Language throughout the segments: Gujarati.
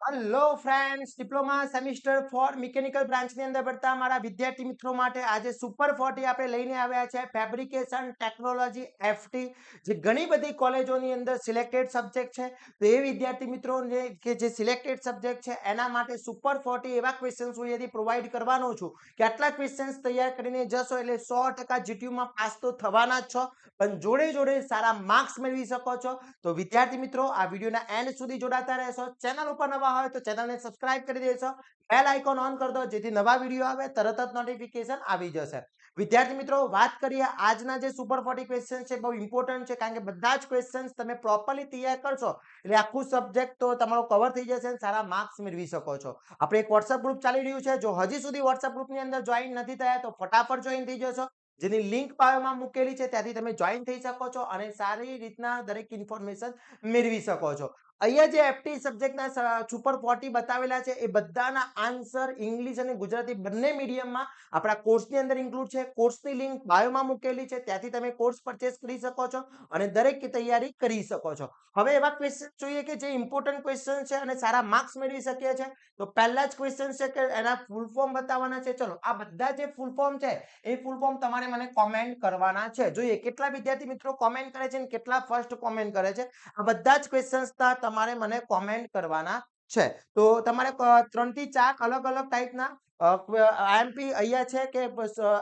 Hello friends, diploma semester 4 mechanical બ્રાન્ચની અંદર ભણતા મારા વિદ્યાર્થી મિત્રો માટે આજે સુપર 40 આપણે લઈને આવ્યા છે ફેબ્રિકેશન ટેકનોલોજી એફટી, જે ઘણી બધી કોલેજોની અંદર સિલેક્ટેડ સબ્જેક્ટ છે. તો એ વિદ્યાર્થી મિત્રોને કે જે સિલેક્ટેડ સબ્જેક્ટ છે એના માટે સુપર 40 એવા ક્વેશ્ચન્સ હું અહીંયાથી પ્રોવાઈડ કરવાનો છું કે આટલા ક્વેશ્ચન્સ તૈયાર કરીને જશો એટલે 100% જીટીયુમાં પાસ તો થવાના જ છો, પણ જોડે જોડે સારા માર્ક્સ મેળવી શકો છો. તો વિદ્યાર્થી મિત્રો આ વિડીયોના એન્ડ સુધી જોડાતા રહેશો. ચેનલ ઉપર નવા હોય તો ચેનલને સબસ્ક્રાઇબ કરી દેશો, બેલ આઇકોન ઓન કરી દો જેથી નવા વિડીયો આવે તરત જ નોટિફિકેશન આવી જશે. વિદ્યાર્થી મિત્રો, વાત કરીએ આજના જે સુપર 40 ક્વેશ્ચન છે બહુ ઇમ્પોર્ટન્ટ છે, કારણ કે બધા જ ક્વેશ્ચન્સ તમે પ્રોપરલી તૈયાર કરશો એટલે આખું સબ્જેક્ટ તો તમારો કવર થઈ જશે અને સારા માર્ક્સ મેળવી શકો છો. આપણે એક વોટ્સએપ ગ્રુપ ચાલી રહ્યું છે, જો હજી સુધી વોટ્સએપ ગ્રુપની અંદર જોઈન નથી થયા તો ફટાફટ જોઈન થઈ જશો, જેની લિંક બાયોમાં મૂકેલી છે ત્યાંથી તમે જોઈન થઈ શકો છો અને સારી રીતના દરેક ઇન્ફોર્મેશન મેળવી શકો છો. અહીંયા જે એફટી સબ્જેક્ટના સુપર 40 બતાવેલા છે એ બધાના આન્સર ઇંગ્લિશ અને ગુજરાતી બંને મીડિયમમાં આપણા કોર્સની અંદર ઇન્ક્લુડ છે. કોર્સની લિંક બાયોમાં મૂકેલી છે, ત્યાંથી તમે કોર્સ પરચેસ કરી શકો છો અને દરેક તૈયારી કરી શકો છો. હવે એવા ક્વેશ્ચન જોઈએ કે જે ઇમ્પોર્ટન્ટ ક્વેશ્ચન છે અને સારા માર્ક્સ મેળવી શકીએ છે. તો પહેલા જ ક્વેશ્ચન છે કે એના ફૂલ ફોર્મ બતાવવાના છે. ચલો, આ બધા જે ફૂલ ફોર્મ છે એ ફૂલ ફોર્મ તમારે મને કોમેન્ટ કરવાના છે. જોઈએ કેટલા વિદ્યાર્થી મિત્રો કોમેન્ટ કરે છે અને કેટલા ફર્સ્ટ કોમેન્ટ કરે છે. આ બધા જ ક્વેશ્ચન્સ તમારે મને કોમેન્ટ કરવાના છે. તો તમારે 3 થી 4 અલગ અલગ ટાઈપના આઈએમપી અહીંયા છે કે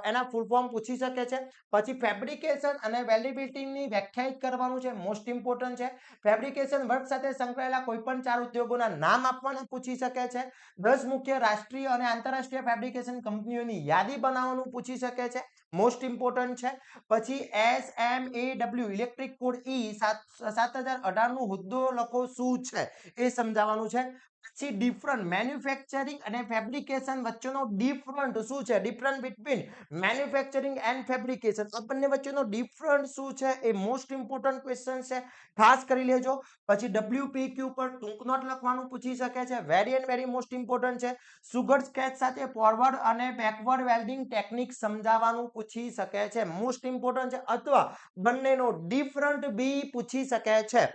એના ફૂલ ફોર્મ પૂછી શકે છે. પછી ફેબ્રિકેશન અને વેલ્ડિબિલિટીની વ્યાખ્યાયિત કરવાનું છે, મોસ્ટ ઇમ્પોર્ટન્ટ છે. ફેબ્રિકેશન વર્ક સાથે સંકળાયેલા કોઈ પણ 4 ઉદ્યોગોના નામ આપવાના પૂછી શકે છે. 10 મુખ્ય રાષ્ટ્રીય અને આંતરરાષ્ટ્રીય ફેબ્રિકેશન કંપનીઓની યાદી બનાવવાનું પૂછી શકે છે, મોસ્ટ ઇમ્પોર્ટન્ટ છે. પછી SMAW ઇલેક્ટ્રિક કોડ E 7018 નું હોદ્દો લખો શું છે એ સમજાવવાનું છે. પછી ડિફરન્ટ મેન્યુફેક્ચરિંગ અને ફેબ્રિકેશન વચ્ચેનો ડિફરન્ટ શું છે, different between manufacturing and fabrication, આ બંને વચ્ચેનો ડિફરન્ટ શું છે એ મોસ્ટ ઇમ્પોર્ટન્ટ ક્વેશ્ચન છે, ખાસ કરી લેજો. પછી WPQ પર ટૂંક નોટ લખવાનું પૂછી શકે છે, very and very most important છે. સુગર સ્કેચ સાથે ફોરવર્ડ અને બેકવર્ડ વેલ્ડિંગ ટેકનિક સમજાવવાનું પૂછી શકે છે, મોસ્ટ ઇમ્પોર્ટન્ટ છે. અથવા બંનેનો ડિફરન્ટ બી પૂછી શકે છે.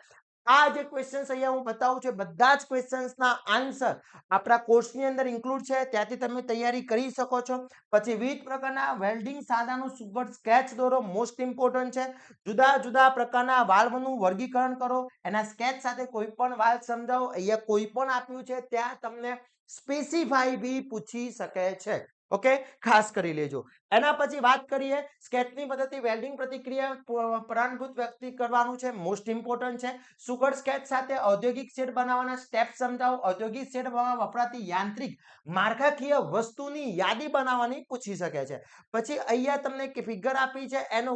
આ જે ક્વેશ્ચન્સ અહીંયા હું બતાવું છું બધા જ ક્વેશ્ચન્સના આન્સર આપણા કોર્સની અંદર ઇન્ક્લુડ છે, ત્યાંથી તમે તૈયારી કરી શકો છો. પછી વિવિધ પ્રકારના વેલ્ડિંગ સાધાનું સુગર સ્કેચ દોરો, મોસ્ટ ઇમ્પોર્ટન્ટ છે. જુદા જુદા પ્રકારના વાલ્વનું વર્ગીકરણ કરો, એના સ્કેચ સાથે કોઈ પણ વાલ્વ સમજાવો. અહીંયા કોઈ પણ આપ્યું છે ત્યાં તમને સ્પેસિફાઈ બી પૂછી શકે છે. ઓકે, ખાસ કરી લેજો. એના પછી વાત કરીએ સ્કેચની મદદથી વેલ્ડિંગ પ્રતિક્રિયા પ્રાણભૂત વ્યક્તિ કરવાનું છે, મોસ્ટ ઇમ્પોર્ટન્ટ છે. સુગર સ્કેચ સાથે ઔદ્યોગિક શેડ બનાવવાના સ્ટેપ સમજાવો. ઔદ્યોગિક શેડ બનાવવા વપરાતી યાંત્રિક માળખાકીય વસ્તુની યાદી બનાવવાની પૂછી શકે છે. પછી અહીંયા તમને એક ફિગર આપી છે, એનો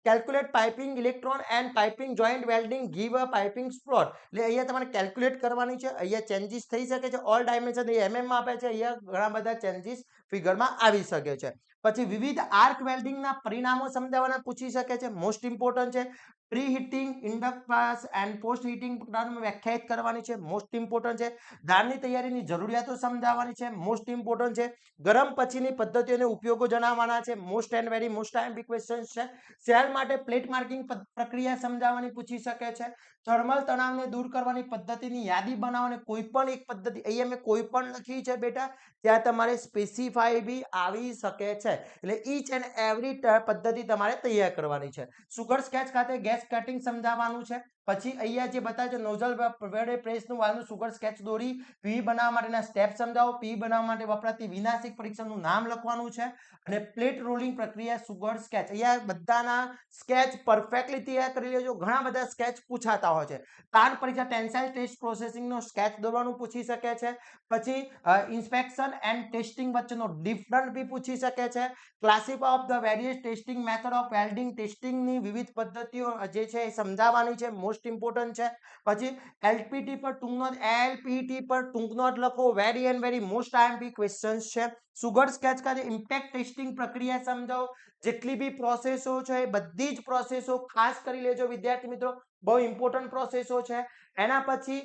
calculate piping electron and piping joint welding give a piping સ્પ્લોટ, એટલે અહીંયા તમારે કેલ્ક્યુલેટ કરવાની છે. અહીંયા ચેન્જીસ થઈ શકે છે, ઓલ ડાયમેન્શન MM માં આપે છે, અહીંયા ઘણા બધા ચેન્જીસ ફિગરમાં આવી શકે છે. પછી વિવિધ આર્ક વેલ્ડિંગના પરિણામો સમજાવવાના પૂછી શકે છે, મોસ્ટ ઇમ્પોર્ટન્ટ છે. Pre heating induct pass and post heating વ્યાખ્યાયિત કરવાની છે, મોસ્ટ ઇમ્પોર્ટન્ટ છે. ધારની તૈયારીની જરૂરિયાતો સમજાવવાની છે, મોસ્ટ ઇમ્પોર્ટન્ટ છે. ગરમ પછીની પદ્ધતિઓને ઉપયોગો જણાવવાના છે, most and very most IMP questions છે. સેલ માટે પ્લેટ માર્કિંગ પ્રક્રિયા સમજાવવાની પૂછી શકે છે. થર્મલ તણાવને દૂર કરવાની પદ્ધતિની યાદી બનાવવાની કોઈ પણ એક પદ્ધતિ, અહીંયા મેં કોઈ પણ લખી છે બેટા, ત્યાં તમારે સ્પેસિફાઈ બી આવી શકે છે, એટલે ઈચ એન્ડ એવરી પદ્ધતિ તમારે તૈયાર કરવાની છે. સુગર સ્કેચ ખાતે ગેસ કટિંગ સમજાવવાનું છે. પછી અહીંયા જે બતાવે છે નોઝલ વડે પ્રેસનું વાલ્વનું સુગર સ્કેચ દોરી પી બનાવવા માટેના સ્ટેપ સમજાવો. પી બનાવવા માટે વપરાતી વિનાશિક પરીક્ષણનું નામ લખવાનું છે અને પ્લેટ રોલિંગ પ્રક્રિયા સુગર સ્કેચ, અહીંયા બધાના સ્કેચ પરફેક્ટલી તૈયાર કરી લેજો. ઘણા બધા સ્કેચ પૂછાતા હોય છે. તાણ પરીક્ષા ટેન્સાઇલ ટેસ્ટ પ્રોસેસિંગનો સ્કેચ દોરવાનું પૂછી શકે છે. પછી ઇન્સ્પેક્શન એન્ડ ટેસ્ટિંગ વચ્ચેનો ડિફરન્ટ બી પૂછી શકે છે. Classify of the various testing method of welding, ટેસ્ટિંગની વિવિધ પદ્ધતિઓ જે છે એ સમજાવવાની છે, મોસ્ટ ઇમ્પોર્ટન્ટ છે. પછી LPT પર ટૂંક નોટ, LPT પર ટૂંક નોટ લખો, very and very most IMP questions છે. સુગર સ્કેચ ખાતે ઇમ્પેક્ટ ટેસ્ટિંગ પ્રક્રિયા સમજાવો. જેટલી બી પ્રોસેસો છે એ બધી જ પ્રોસેસો ખાસ કરી લેજો વિદ્યાર્થી મિત્રો, બહુ ઇમ્પોર્ટન્ટ પ્રોસેસો છે. એના પછી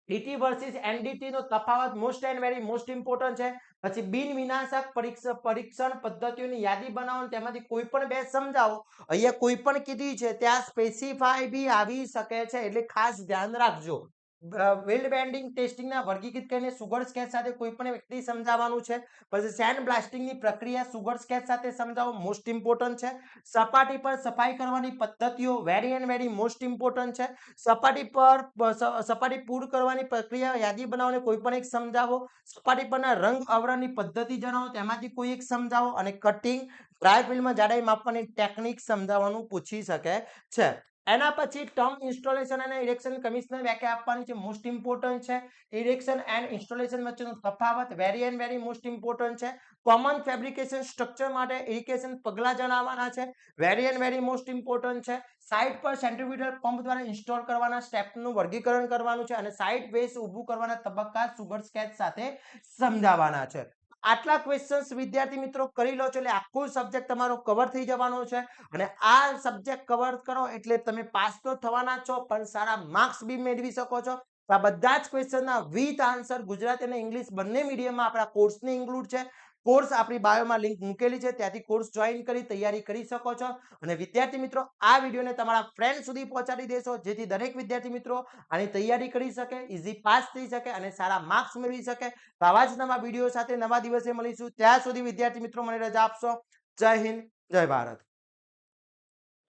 DT વર્સિસ NDT નો તફાવત, most and very most important છે. પછી બિન વિનાશક પરીક્ષણ પદ્ધતિઓની યાદી બનાવો, તેમાંથી કોઈ પણ બે સમજાવો. અહીંયા કોઈ પણ કીધી છે ત્યાં સ્પેસિફાઈ બી આવી શકે છે, એટલે ખાસ ધ્યાન રાખજો. વેલ્ડ બેન્ડિંગ ટેસ્ટિંગના વર્ગીકૃત કરીને સુગર સ્કેચ સાથે કોઈ પણ વ્યક્તિ સમજાવવાનું છે. પછી સેન્ડ બ્લાસ્ટિંગની પ્રક્રિયા સુગર સ્કેચ સાથે સમજાવો, મોસ્ટ ઇમ્પોર્ટન્ટ છે. સપાટી પર સફાઈ કરવાની પદ્ધતિઓ very and very most important છે. સપાટી પૂર કરવાની પ્રક્રિયા યાદી બનાવીને કોઈ પણ એક સમજાવો. સપાટી પરના રંગ આવરણની પદ્ધતિ જણાવો, તેમાંથી કોઈ એક સમજાવો. અને કટિંગ ડ્રાય ફિલ્ડમાં જાડાઈ માપવાની ટેકનિક સમજાવવાનું પૂછી શકે છે. એના પછી ટર્મ ઇન્સ્ટોલેશન અને ઇરેક્શન કમિશનર વ્યાખ્યા આપવાની છે, મોસ્ટ ઇમ્પોર્ટન્ટ છે. ઇરેક્શન એન્ડ ઇન્સ્ટોલેશન વચ્ચેનો તફાવત very and very most important છે. કોમન ફેબ્રિકેશન સ્ટ્રક્ચર માટે ઇરિગેશન પગલા જણાવવાના છે, very and very most important છે. સાઇટ પર સેન્ટ્રીફ્યુગલ પંપ દ્વારા ઇન્સ્ટોલ કરવાના સ્ટેપનું વર્ગીકરણ કરવાનું છે અને સાઇટ બેઝ ઊભું કરવાના તબક્કા સુગર સ્કેચ સાથે સમજાવવાના છે. આટલા ક્વેશ્ચન્સ વિદ્યાર્થી મિત્રો કરી લો છો એટલે આખો સબ્જેક્ટ તમારો કવર થઈ જવાનો છે. અને આ સબ્જેક્ટ કવર કરો એટલે તમે પાસ તો થવાના છો પણ સારા માર્ક્સ બી મેળવી શકો છો. આ બધા જ ક્વેશ્ચનના વિથ આન્સર ગુજરાતી અને ઇંગ્લિશ બંને મીડિયમમાં આપણા કોર્સની ઇન્ક્લુડ છે. કોર્સ આપણી બાયોમાં લિંક મૂકેલી છે, ત્યાંથી કોર્સ જોઈન કરી તૈયારી કરી શકો છો. અને વિદ્યાર્થી મિત્રો આ વિડીયોને તમારા ફ્રેન્ડ સુધી પહોંચાડી દેશો, જેથી દરેક વિદ્યાર્થી મિત્રો આની તૈયારી કરી શકે, ઇઝી પાસ થઈ શકે અને સારા માર્ક્સ મેળવી શકે. તો આવા જ નવા વિડીયો સાથે નવા દિવસે મળીશું. ત્યાં સુધી વિદ્યાર્થી મિત્રો મને રજા આપશો. જય હિન્દ, જય ભારત.